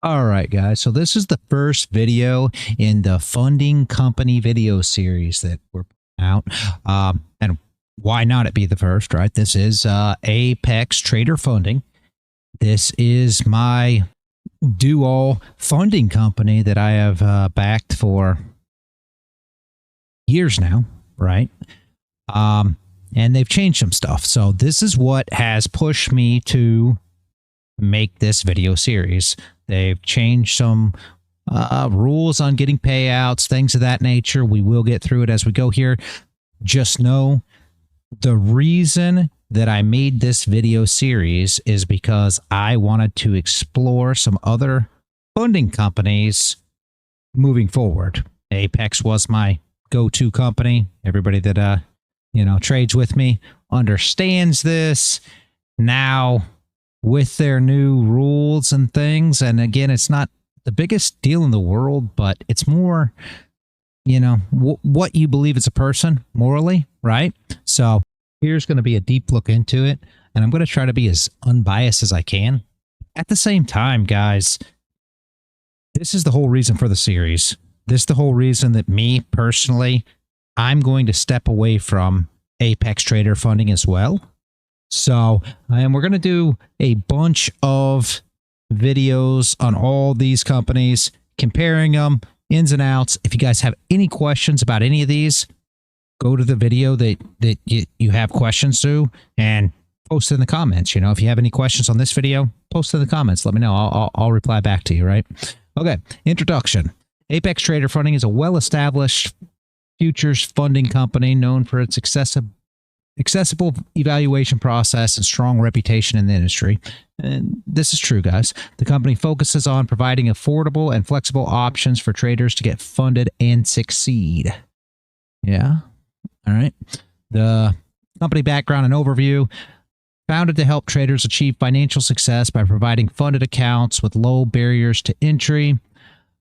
All right, guys. So this is the first video in the funding company video series that we're putting out. And why not it be the first, right? This is Apex Trader Funding. This is my do-all funding company that I have backed for years now, right? And they've changed some stuff. So this is what has pushed me to make this video series. They've changed some rules on getting payouts, things of that nature. We will get through it as we go here. Just know the reason that I made this video series is because I wanted to explore some other funding companies moving forward. Apex was my go-to company. Everybody that trades with me understands this. Now, with their new rules and things, and again, it's not the biggest deal in the world, but it's more, what you believe as a person morally, right? So here's going to be a deep look into it, and I'm going to try to be as unbiased as I can. At the same time, guys, this is the whole reason for the series. This is the whole reason that me, personally, I'm going to step away from Apex Trader Funding as well. So, and we're going to do a bunch of videos on all these companies, comparing them, ins and outs. If you guys have any questions about any of these, go to the video that you have questions to and post in the comments. If you have any questions on this video, post in the comments. Let me know. I'll reply back to you, right? Okay, introduction. Apex Trader Funding is a well-established futures funding company known for its accessible evaluation process and strong reputation in the industry. And this is true, guys. The company focuses on providing affordable and flexible options for traders to get funded and succeed. Yeah. All right. The company background and overview. Founded to help traders achieve financial success by providing funded accounts with low barriers to entry.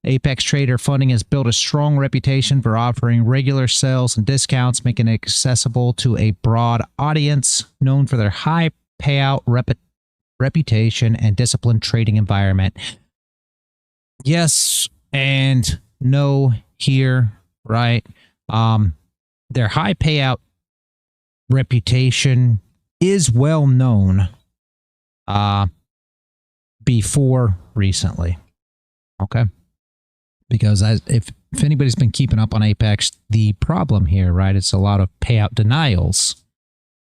Apex Trader Funding has built a strong reputation for offering regular sales and discounts, making it accessible to a broad audience, known for their high payout reputation and disciplined trading environment. Yes and no here, right? Their high payout reputation is well known before recently. Okay. Because if anybody's been keeping up on Apex, the problem here, right, it's a lot of payout denials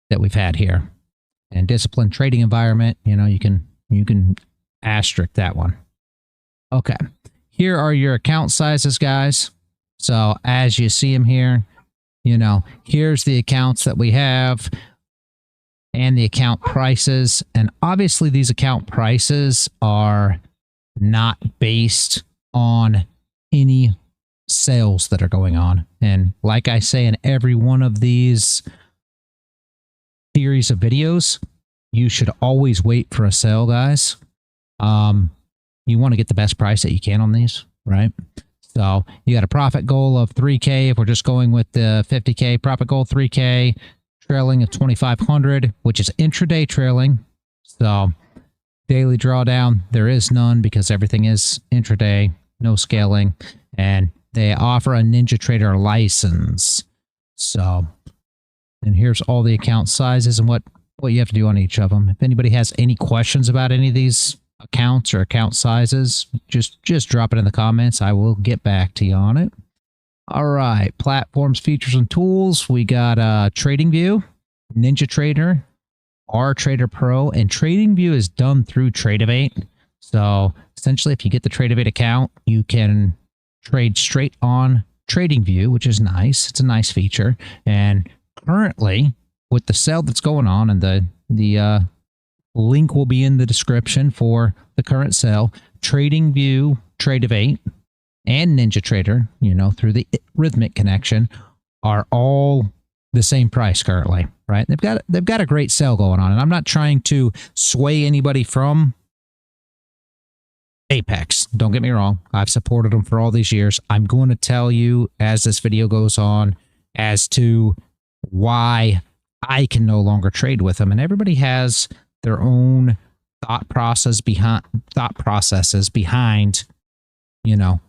that we've had here. And disciplined trading environment, you can asterisk that one. Okay. Here are your account sizes, guys. So as you see them here, here's the accounts that we have and the account prices. And obviously these account prices are not based on any sales that are going on. And like I say in every one of these series of videos, you should always wait for a sale, guys. You want to get the best price that you can on these, right? So you got a profit goal of 3K. If we're just going with the 50K profit goal, 3K, trailing of 2,500, which is intraday trailing. So daily drawdown, there is none because everything is intraday. No scaling, and they offer a NinjaTrader license. So, and here's all the account sizes and what you have to do on each of them. If anybody has any questions about any of these accounts or account sizes, just drop it in the comments. I will get back to you on it. All right, platforms, features, and tools. We got TradingView, NinjaTrader, RTrader Pro, and TradingView is done through Tradeovate. So essentially, if you get the Tradeovate account, you can trade straight on TradingView, which is nice. It's a nice feature. And currently, with the sale that's going on, and the link will be in the description for the current sale, TradingView, Tradeovate, and NinjaTrader, through the Rhythmic connection, are all the same price currently, right? They've got a great sale going on, and I'm not trying to sway anybody from Apex. Don't get me wrong. I've supported them for all these years. I'm going to tell you as this video goes on as to why I can no longer trade with them. And everybody has their own thought processes behind,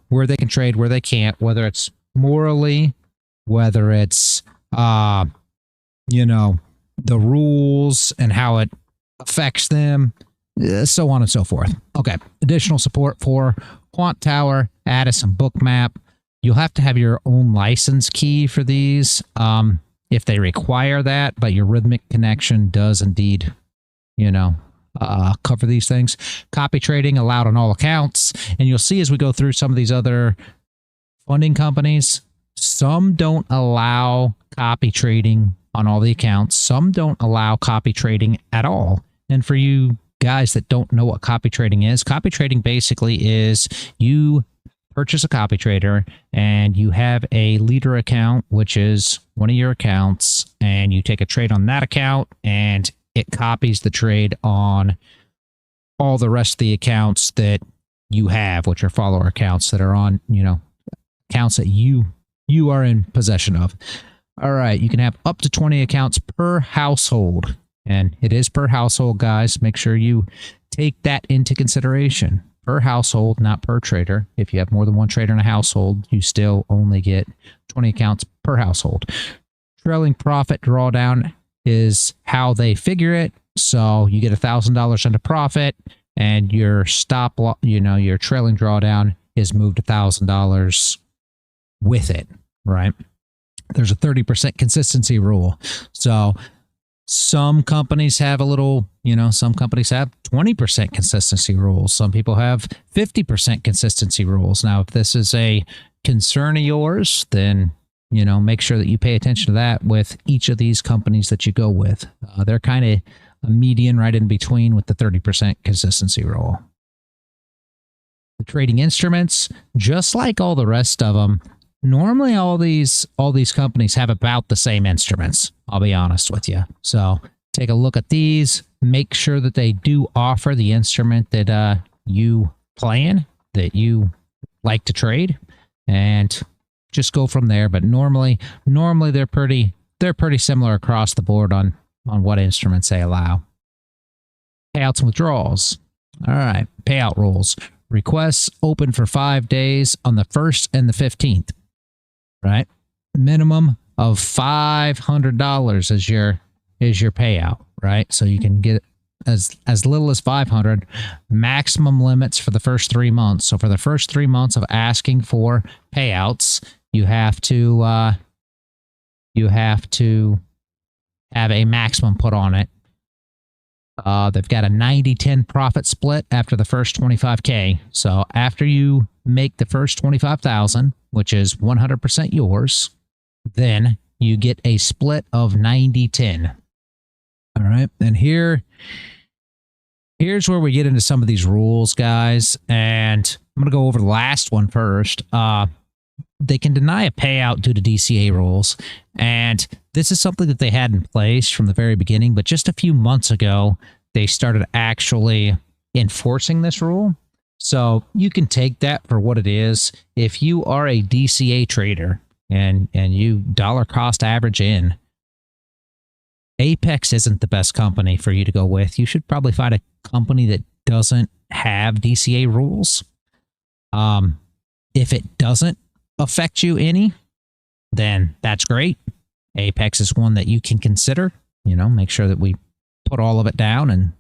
where they can trade, where they can't, whether it's morally, whether it's, the rules and how it affects them, so on and so forth. Okay. Additional support for Quant Tower, Addis, and Bookmap. You'll have to have your own license key for these if they require that, but your Rhythmic connection does indeed, cover these things. Copy trading allowed on all accounts. And you'll see as we go through some of these other funding companies, some don't allow copy trading on all the accounts. Some don't allow copy trading at all. And for you guys that don't know what copy trading basically is you purchase a copy trader and you have a leader account, which is one of your accounts, and you take a trade on that account and it copies the trade on all the rest of the accounts that you have, which are follower accounts that are on, accounts that you are in possession of. All right, you can have up to 20 accounts per household, and it is per household, guys. Make sure you take that into consideration. Per household, not per trader. If you have more than one trader in a household, you still only get 20 accounts per household. Trailing profit drawdown is how they figure it. So you get $1,000 into profit, and your stop loss, your trailing drawdown is moved $1,000 with it, right? There's a 30% consistency rule. So some companies have some companies have 20% consistency rules. Some people have 50% consistency rules. Now, if this is a concern of yours, then, make sure that you pay attention to that with each of these companies that you go with. They're kind of a median right in between with the 30% consistency rule. The trading instruments, just like all the rest of them, normally all these companies have about the same instruments, I'll be honest with you. So take a look at these, make sure that they do offer the instrument that you plan, that you like to trade, and just go from there. But normally they're pretty similar across the board on what instruments they allow. Payouts and withdrawals. All right, payout rules. Requests open for 5 days on the 1st and the 15th. Right? Minimum of $500 is your payout, right? So you can get as little as $500. Maximum limits for the first 3 months. So for the first 3 months of asking for payouts, you have to have a maximum put on it. They've got a 90-10 profit split after the first 25K. So after you make the first 25,000, which is 100% yours, then you get a split of 90-10. All right. And here's where we get into some of these rules, guys. And I'm going to go over the last one first. They can deny a payout due to DCA rules. And this is something that they had in place from the very beginning, but just a few months ago, they started actually enforcing this rule. So you can take that for what it is. If you are a DCA trader and you dollar cost average in, Apex isn't the best company for you to go with. You should probably find a company that doesn't have DCA rules. If it doesn't affect you any, then that's great. Apex is one that you can consider. Make sure that we put all of it down and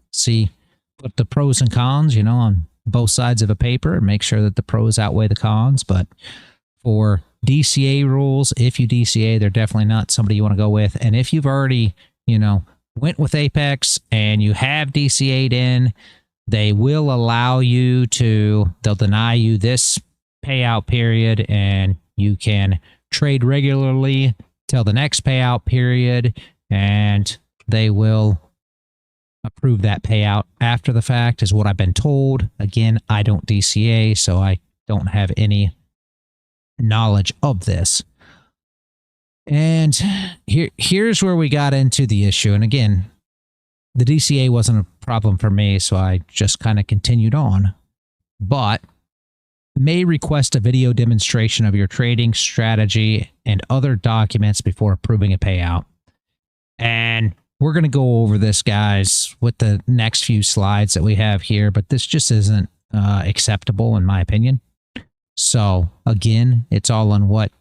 put the pros and cons, on both sides of a paper, and make sure that the pros outweigh the cons. But for DCA rules, if you DCA, they're definitely not somebody you want to go with. And if you've already, went with Apex and you have DCA'd in, they will allow you they'll deny you this payout period, and you can trade regularly till the next payout period, and they will approve that payout after the fact, is what I've been told. Again, I don't DCA, so I don't have any knowledge of this. And here's where we got into the issue. And again, the DCA wasn't a problem for me, so I just kind of continued on. But may request a video demonstration of your trading strategy and other documents before approving a payout. And we're going to go over this, guys, with the next few slides that we have here, but this just isn't acceptable in my opinion. So again, it's all on what,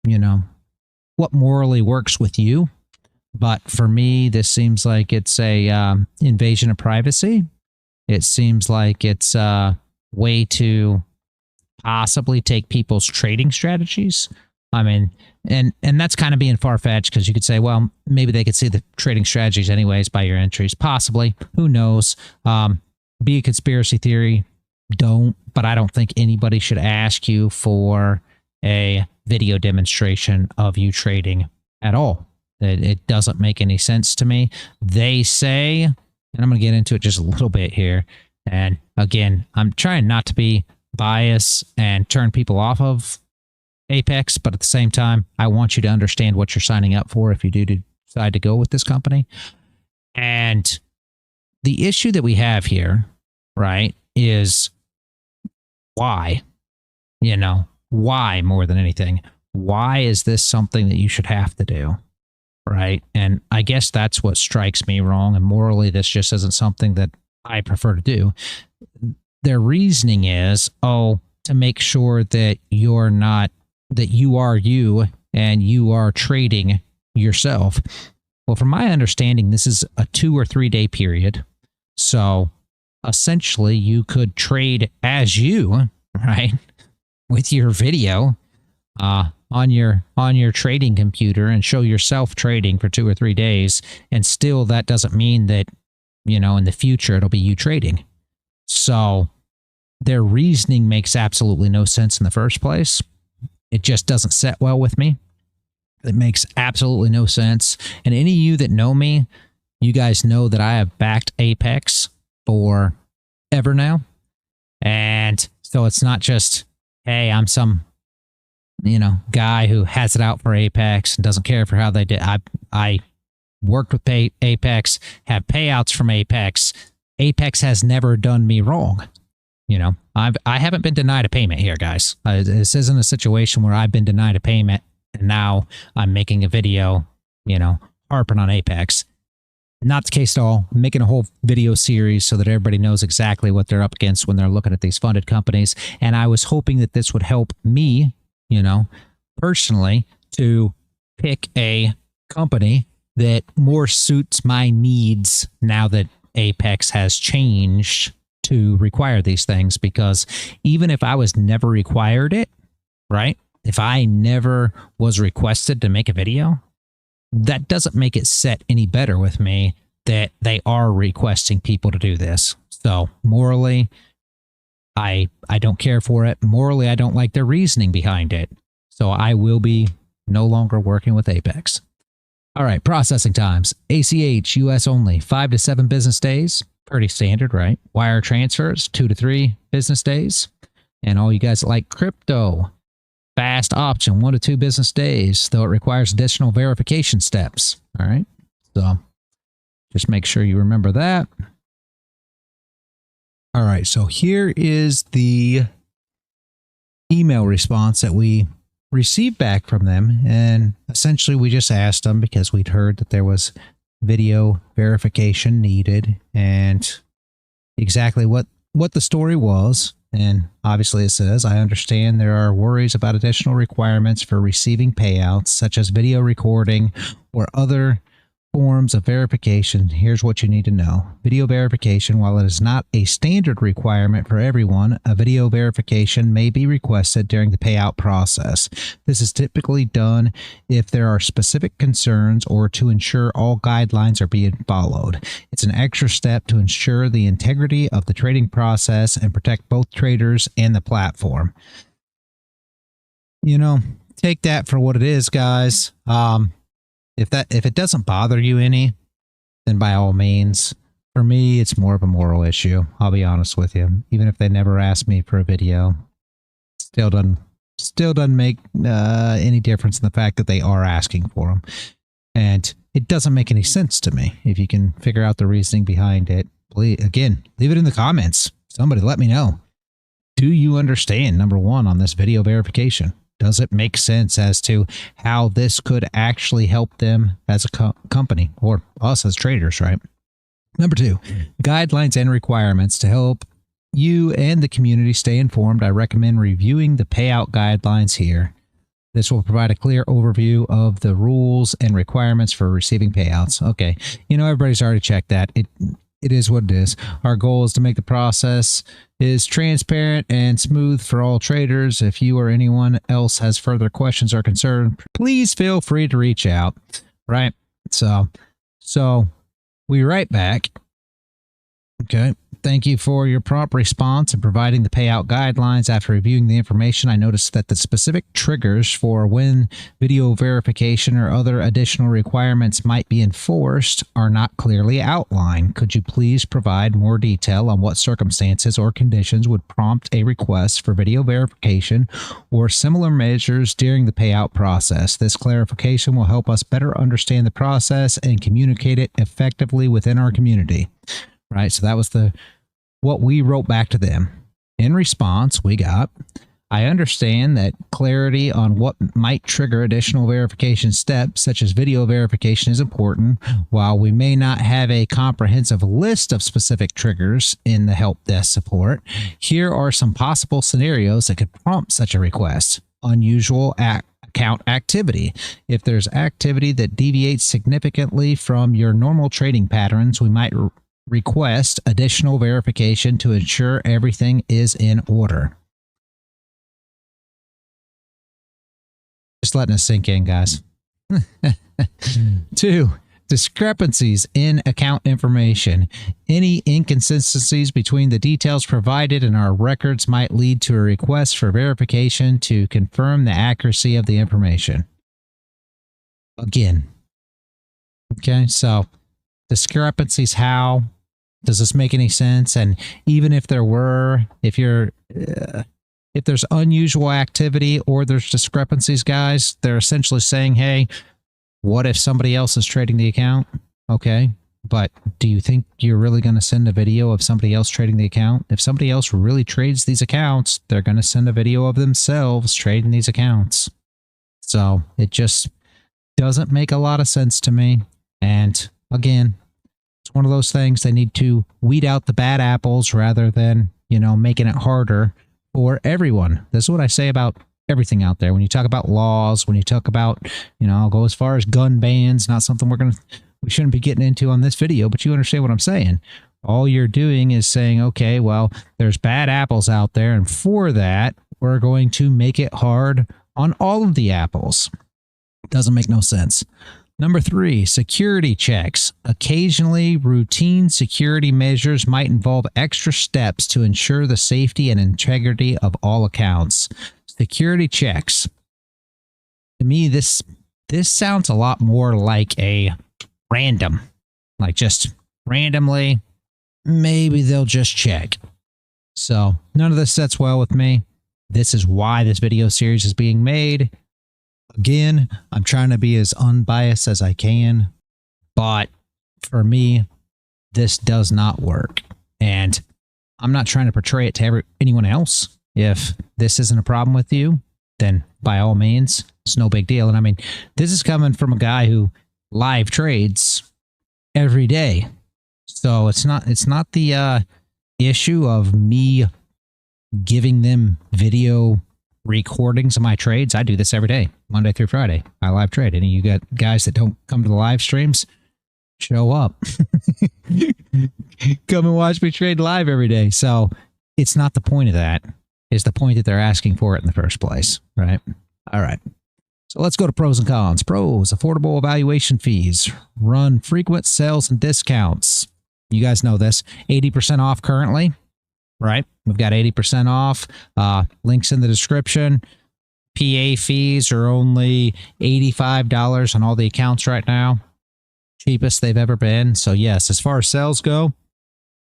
you know, what morally works with you. But for me, this seems like it's a invasion of privacy. It seems like it's a way to possibly take people's trading strategies. I mean, and that's kind of being far-fetched, because you could say, well, maybe they could see the trading strategies anyways by your entries. Possibly. Who knows? Be a conspiracy theory. Don't. But I don't think anybody should ask you for a video demonstration of you trading at all. It doesn't make any sense to me. They say, and I'm going to get into it just a little bit here. And again, I'm trying not to be biased and turn people off of Apex, but at the same time, I want you to understand what you're signing up for if you do decide to go with this company. And the issue that we have here, right, is why? You know, why more than anything? Why is this something that you should have to do? Right. And I guess that's what strikes me wrong. And morally, this just isn't something that I prefer to do. Their reasoning is, oh, to make sure that you're not, that you are you and you are trading yourself. Well, from my understanding, this is a 2 or 3 day period. So essentially, you could trade as you, right, with your video on your trading computer and show yourself trading for 2 or 3 days, and still that doesn't mean that, you know, in the future it'll be you trading. So their reasoning makes absolutely no sense in the first place. It just doesn't set well with me. It makes absolutely no sense. And any of you that know me, you guys know that I have backed Apex for ever now. And so it's not just, hey, I'm some, you know, guy who has it out for Apex and doesn't care for how they did. I worked with Apex, have payouts from Apex. Apex has never done me wrong. You know, I haven't been denied a payment here, guys. This isn't a situation where I've been denied a payment and now I'm making a video, you know, harping on Apex. Not the case at all. I'm making a whole video series so that everybody knows exactly what they're up against when they're looking at these funded companies. And I was hoping that this would help me, you know, personally, to pick a company that more suits my needs now that Apex has changed to require these things. Because even if I was never required it, right? If I never was requested to make a video, that doesn't make it set any better with me that they are requesting people to do this. So morally, I don't care for it. Morally, I don't like their reasoning behind it. So I will be no longer working with Apex. All right, processing times. ACH, US only, 5 to 7 business days. Pretty standard, right? Wire transfers, 2 to 3 business days. And all you guys that like crypto, fast option, 1 to 2 business days, though it requires additional verification steps. All right, so just make sure you remember that. All right, so here is the email response that we received back from them. And essentially we just asked them, because we'd heard that there was video verification needed and exactly what the story was. And obviously it says, I understand there are worries about additional requirements for receiving payouts, such as video recording or other forms of verification. Here's what you need to know. Video verification, while it is not a standard requirement for everyone, a video verification may be requested during the payout process. This is typically done if there are specific concerns or to ensure all guidelines are being followed. It's an extra step to ensure the integrity of the trading process and protect both traders and the platform. You know, take that for what it is, guys. If it doesn't bother you any, then by all means. For me, it's more of a moral issue. I'll be honest with you. Even if they never asked me for a video, still doesn't make any difference in the fact that they are asking for them. And it doesn't make any sense to me. If you can figure out the reasoning behind it, please, again, leave it in the comments. Somebody let me know. Do you understand, number one, on this video verification? Does it make sense as to how this could actually help them as a company or us as traders, right? Number 2, guidelines and requirements. To help you and the community stay informed, I recommend reviewing the payout guidelines here. This will provide a clear overview of the rules and requirements for receiving payouts. Okay, everybody's already checked that. It is what it is. Our goal is to make the process is transparent and smooth for all traders. If you or anyone else has further questions or concerns, please feel free to reach out. Right? So we write back. Okay. Thank you for your prompt response and providing the payout guidelines. After reviewing the information, I noticed that the specific triggers for when video verification or other additional requirements might be enforced are not clearly outlined. Could you please provide more detail on what circumstances or conditions would prompt a request for video verification or similar measures during the payout process? This clarification will help us better understand the process and communicate it effectively within our community. Right, so that was what we wrote back to them. In response, we got, I understand that clarity on what might trigger additional verification steps, such as video verification, is important. While we may not have a comprehensive list of specific triggers in the help desk support, here are some possible scenarios that could prompt such a request. Unusual account activity. If there's activity that deviates significantly from your normal trading patterns, we might request additional verification to ensure everything is in order. Just letting us sink in, guys. 2, discrepancies in account information. Any inconsistencies between the details provided in our records might lead to a request for verification to confirm the accuracy of the information. Again. Okay, so discrepancies, how? Does this make any sense? And even if there were, if there's unusual activity or there's discrepancies, guys, they're essentially saying, hey, what if somebody else is trading the account? Okay, but do you think you're really going to send a video of somebody else trading the account? If somebody else really trades these accounts, they're going to send a video of themselves trading these accounts. So it just doesn't make a lot of sense to me. And again, it's one of those things they need to weed out the bad apples rather than, making it harder for everyone. This is what I say about everything out there. When you talk about laws, when you talk about, I'll go as far as gun bans, not something we shouldn't be getting into on this video, but you understand what I'm saying. All you're doing is saying, okay, well, there's bad apples out there, and for that, we're going to make it hard on all of the apples. Doesn't make no sense. Number 3, security checks. Occasionally, routine security measures might involve extra steps to ensure the safety and integrity of all accounts. Security checks. To me, this sounds a lot more like a random, like just randomly, maybe they'll just check. So none of this sets well with me. This is why this video series is being made. Again, I'm trying to be as unbiased as I can, but for me, this does not work. And I'm not trying to portray it to anyone else. If this isn't a problem with you, then by all means, it's no big deal. And I mean, this is coming from a guy who live trades every day. So it's not the issue of me giving them video recordings of my trades. I do this every day, Monday through Friday. I live trade. Any of you got guys that don't come to the live streams, show up. Come and watch me trade live every day. So it's not the point of that. It's the point that they're asking for it in the first place, right? All right. So let's go to pros and cons. Pros: affordable evaluation fees, run frequent sales and discounts. You guys know this. 80% off currently. Right? We've got 80% off. Links in the description. PA fees are only $85 on all the accounts right now. Cheapest they've ever been. So yes, as far as sales go,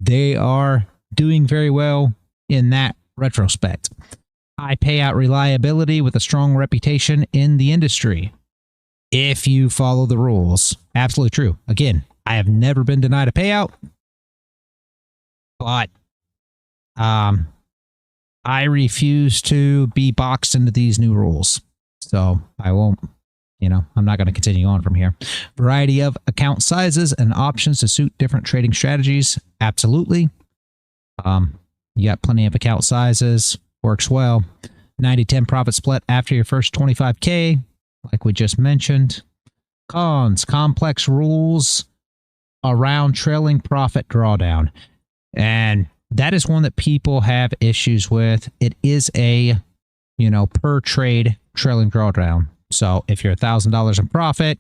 they are doing very well in that retrospect. High payout reliability with a strong reputation in the industry. If you follow the rules. Absolutely true. Again, I have never been denied a payout. But I refuse to be boxed into these new rules. So I won't, I'm not going to continue on from here. Variety of account sizes and options to suit different trading strategies. Absolutely. You got plenty of account sizes. Works well. 90-10 profit split after your first 25K, like we just mentioned. Cons, complex rules around trailing profit drawdown. And that is one that people have issues with. It is a, per trade trailing drawdown. So if you're $1,000 in profit,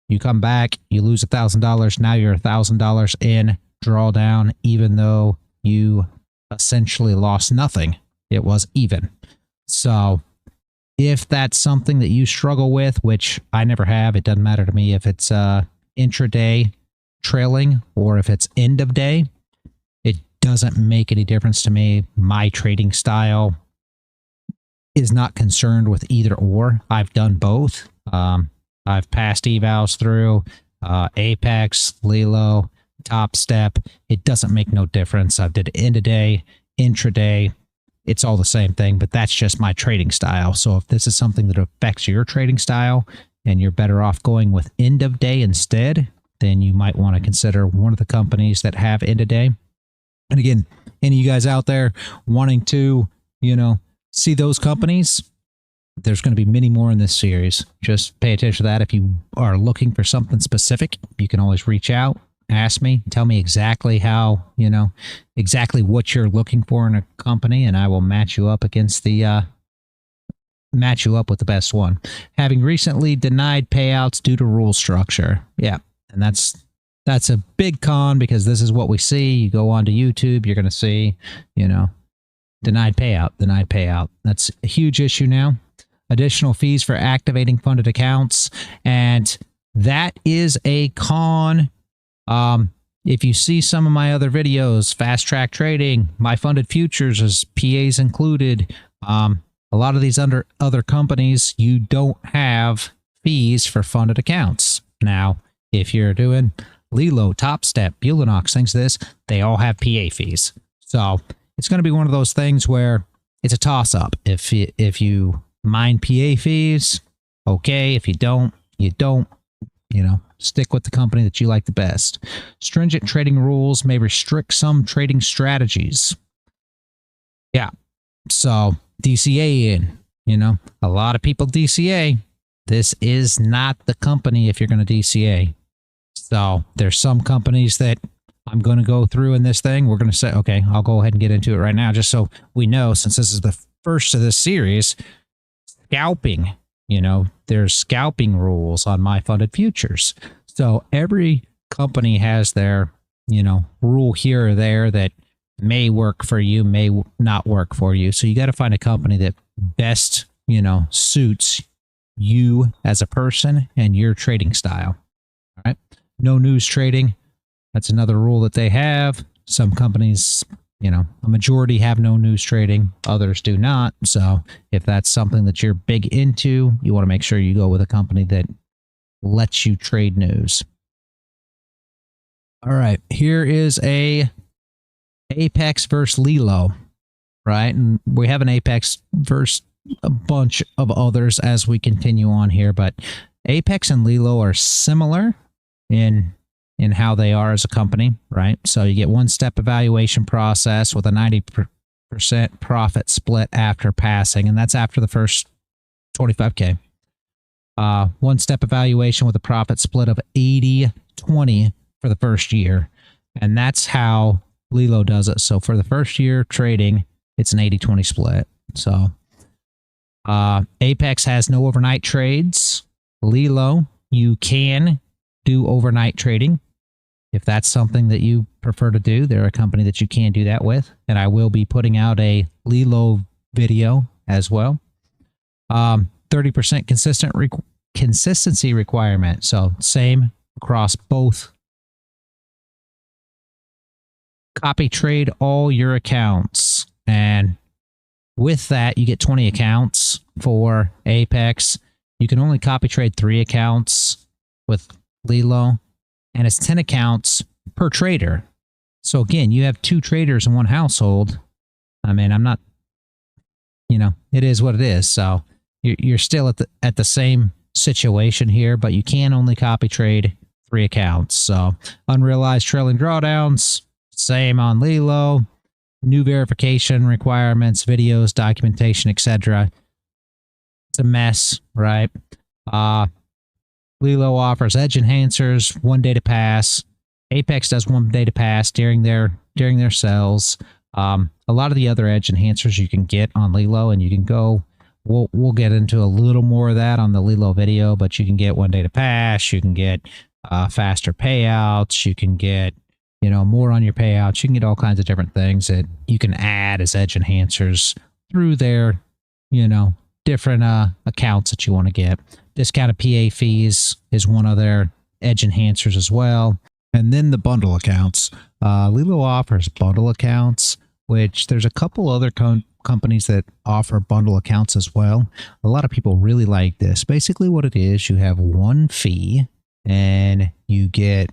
you come back, you lose $1,000. Now you're $1,000 in drawdown, even though you essentially lost nothing. It was even. So if that's something that you struggle with, which I never have, it doesn't matter to me if it's intraday trailing or if it's end of day. It doesn't make any difference to me. My trading style is not concerned with either or. I've done both. I've passed evals through Apex, Lilo, Top Step. It doesn't make no difference. I did end of day, intraday. It's all the same thing, but that's just my trading style. So if this is something that affects your trading style and you're better off going with end of day instead, then you might want to consider one of the companies that have end of day. And again, any of you guys out there wanting to, see those companies, there's going to be many more in this series. Just pay attention to that. If you are looking for something specific, you can always reach out, ask me, tell me exactly how, exactly what you're looking for in a company, and I will match you up against the, match you up with the best one. Having recently denied payouts due to rule structure. Yeah. And that's a big con, because this is what we see. You go onto YouTube, you're going to see, denied payout. That's a huge issue now. Additional fees for activating funded accounts. And that is a con. If you see some of my other videos, fast track trading, my funded futures is PAs included. A lot of these other companies, you don't have fees for funded accounts. Now, if you're doing Lilo, Top Step, Bulanox, things like this, they all have PA fees. So it's going to be one of those things where it's a toss-up. If you mind PA fees, okay. If you don't, you don't. Stick with the company that you like the best. Stringent trading rules may restrict some trading strategies. Yeah. So DCA in, a lot of people DCA. This is not the company if you're going to DCA. So there's some companies that I'm going to go through in this thing. We're going to say, okay, I'll go ahead and get into it right now, just so we know, since this is the first of this series, scalping. There's scalping rules on my funded futures. So every company has their, rule here or there that may work for you, may not work for you. So you got to find a company that best, suits you as a person and your trading style. All right. No news trading. That's another rule that they have. Some companies, a majority have no news trading, others do not. So if that's something that you're big into, you want to make sure you go with a company that lets you trade news. All right, here is a Apex versus Lilo, right? And we have an Apex versus a bunch of others as we continue on here, but Apex and Lilo are similar in how they are as a company, right? So you get one-step evaluation process with a 90% profit split after passing, and that's after the first 25K. One-step evaluation with a profit split of 80-20 for the first year, and that's how Lilo does it. So for the first year trading, it's an 80-20 split. So Apex has no overnight trades. Lilo, you can do overnight trading. If that's something that you prefer to do, they're a company that you can do that with. And I will be putting out a Lilo video as well. 30% consistency requirement. So same across both. Copy trade all your accounts. And with that, you get 20 accounts for Apex. You can only copy trade 3 accounts with Lilo. And it's 10 accounts per trader. So again, you have 2 traders in one household. I mean, I'm not it is what it is. So you're still at the same situation here, but you can only copy trade 3 accounts. So unrealized trailing drawdowns, same on Lilo. New verification requirements, videos, documentation, etc. It's a mess, right? Lilo offers edge enhancers, 1 day to pass. Apex does 1 day to pass during their sells. A lot of the other edge enhancers you can get on Lilo, and you can go. We'll get into a little more of that on the Lilo video, but you can get 1 day to pass. You can get faster payouts. You can get more on your payouts. You can get all kinds of different things that you can add as edge enhancers through their different accounts that you want to get. Discounted PA fees is one of their edge enhancers as well. And then the bundle accounts. Lilo offers bundle accounts, which there's a couple other companies that offer bundle accounts as well. A lot of people really like this. Basically what it is, you have 1 fee and you get,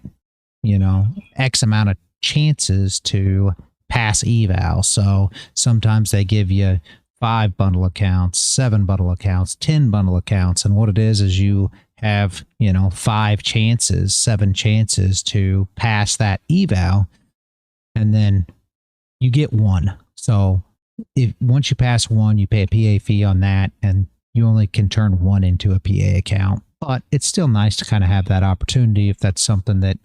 X amount of chances to pass eval. So sometimes they give you 5 bundle accounts, 7 bundle accounts, 10 bundle accounts. And what it is you have, 5 chances, 7 chances to pass that eval. And then you get 1. So once you pass 1, you pay a PA fee on that, and you only can turn 1 into a PA account. But it's still nice to kind of have that opportunity if that's something that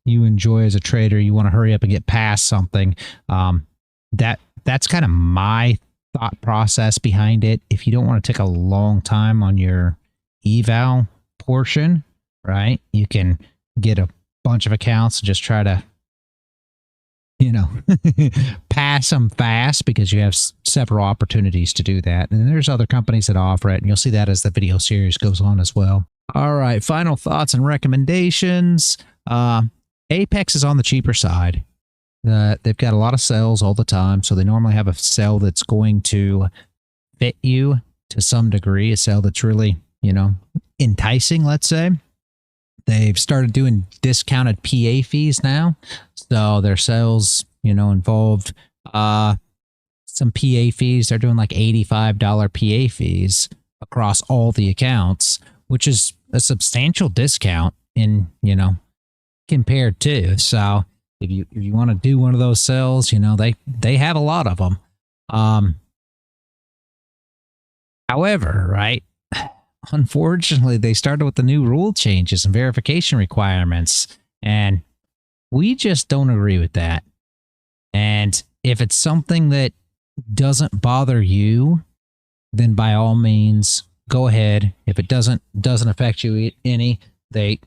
you enjoy as a trader. You want to hurry up and get past something. That's kind of my thought process behind it. If you don't want to take a long time on your eval portion, right, you can get a bunch of accounts and just try to pass them fast, because you have several opportunities to do that. And there's other companies that offer it, and you'll see that as the video series goes on as well. All right, final thoughts and recommendations. Apex is on the cheaper side. They've got a lot of sales all the time, so they normally have a sale that's going to fit you to some degree, a sale that's really, enticing, let's say. They've started doing discounted PA fees now. So their sales, involved some PA fees. They're doing like $85 PA fees across all the accounts, which is a substantial discount in, compared to. So if you want to do one of those sales, they have a lot of them. However, right, unfortunately, they started with the new rule changes and verification requirements, and we just don't agree with that. And if it's something that doesn't bother you, then by all means, go ahead. If it doesn't affect you any, they're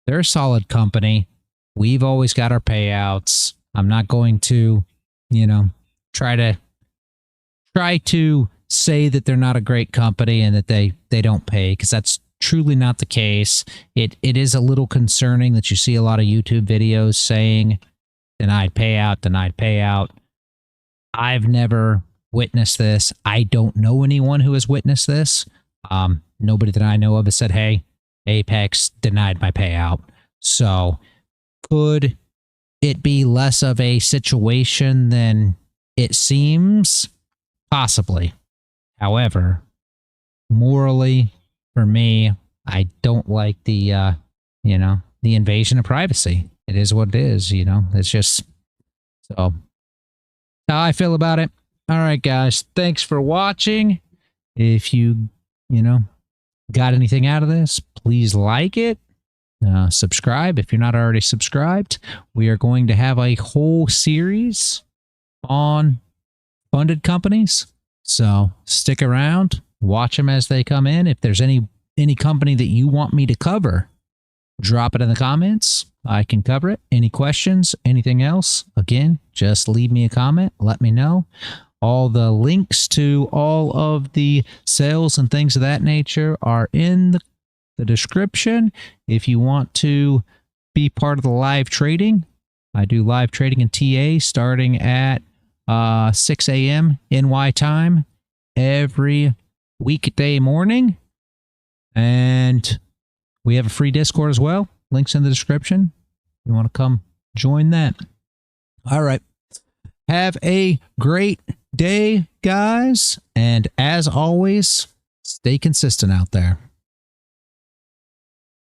a solid company. We've always got our payouts. I'm not going to, try to say that they're not a great company and that they don't pay, because that's truly not the case. It is a little concerning that you see a lot of YouTube videos saying denied payout, denied payout. I've never witnessed this. I don't know anyone who has witnessed this. Nobody that I know of has said, hey, Apex denied my payout. So could it be less of a situation than it seems? Possibly. However, morally, for me, I don't like the invasion of privacy. It is what it is, it's just, so how I feel about it. All right, guys, thanks for watching. If you, got anything out of this, please like it. Subscribe if you're not already subscribed. We are going to have a whole series on funded companies. So stick around, watch them as they come in. If there's any company that you want me to cover, drop it in the comments. I can cover it. Any questions, anything else, again, just leave me a comment. Let me know. All the links to all of the sales and things of that nature are in the description. If you want to be part of the live trading, I do live trading in TA starting at 6 a.m. NY time every weekday morning. And we have a free Discord as well. Links in the description. You want to come join that. All right. Have a great day, guys. And as always, stay consistent out there.